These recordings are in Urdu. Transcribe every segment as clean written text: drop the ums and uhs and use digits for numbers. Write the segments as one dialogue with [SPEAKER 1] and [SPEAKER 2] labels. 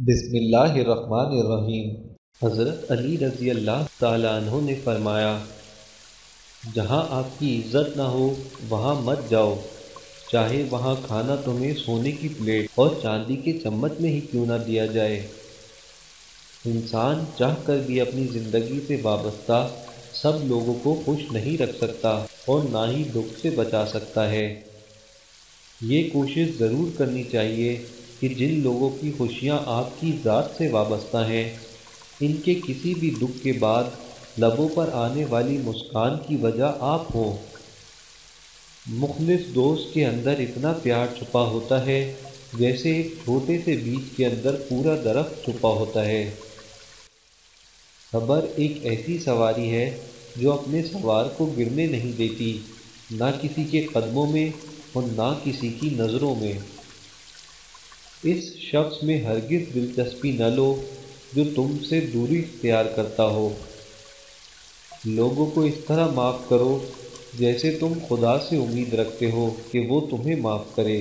[SPEAKER 1] بسم اللہ الرحمن الرحیم۔ حضرت علی رضی اللہ تعالیٰ عنہ نے فرمایا، جہاں آپ کی عزت نہ ہو وہاں مت جاؤ، چاہے وہاں کھانا تمہیں سونے کی پلیٹ اور چاندی کے چمچ میں ہی کیوں نہ دیا جائے۔ انسان چاہ کر بھی اپنی زندگی سے وابستہ سب لوگوں کو خوش نہیں رکھ سکتا اور نہ ہی دکھ سے بچا سکتا ہے۔ یہ کوشش ضرور کرنی چاہیے کہ جن لوگوں کی خوشیاں آپ کی ذات سے وابستہ ہیں، ان کے کسی بھی دکھ کے بعد لبوں پر آنے والی مسکان کی وجہ آپ ہوں۔ مخلص دوست کے اندر اتنا پیار چھپا ہوتا ہے جیسے ایک چھوٹے سے بیج کے اندر پورا درخت چھپا ہوتا ہے۔ صبر ایک ایسی سواری ہے جو اپنے سوار کو گرنے نہیں دیتی، نہ کسی کے قدموں میں اور نہ کسی کی نظروں میں۔ اس شخص میں ہرگز دلچسپی نہ لو جو تم سے دوری اختیار کرتا ہو۔ لوگوں کو اس طرح معاف کرو جیسے تم خدا سے امید رکھتے ہو کہ وہ تمہیں معاف کرے۔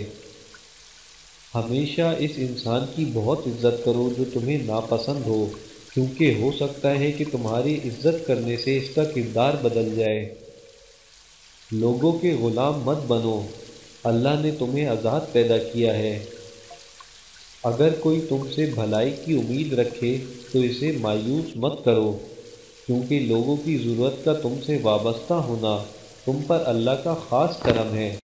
[SPEAKER 1] ہمیشہ اس انسان کی بہت عزت کرو جو تمہیں ناپسند ہو، کیونکہ ہو سکتا ہے کہ تمہاری عزت کرنے سے اس کا کردار بدل جائے۔ لوگوں کے غلام مت بنو، اللہ نے تمہیں آزاد پیدا کیا ہے۔ اگر کوئی تم سے بھلائی کی امید رکھے تو اسے مایوس مت کرو، کیونکہ لوگوں کی ضرورت کا تم سے وابستہ ہونا تم پر اللہ کا خاص کرم ہے۔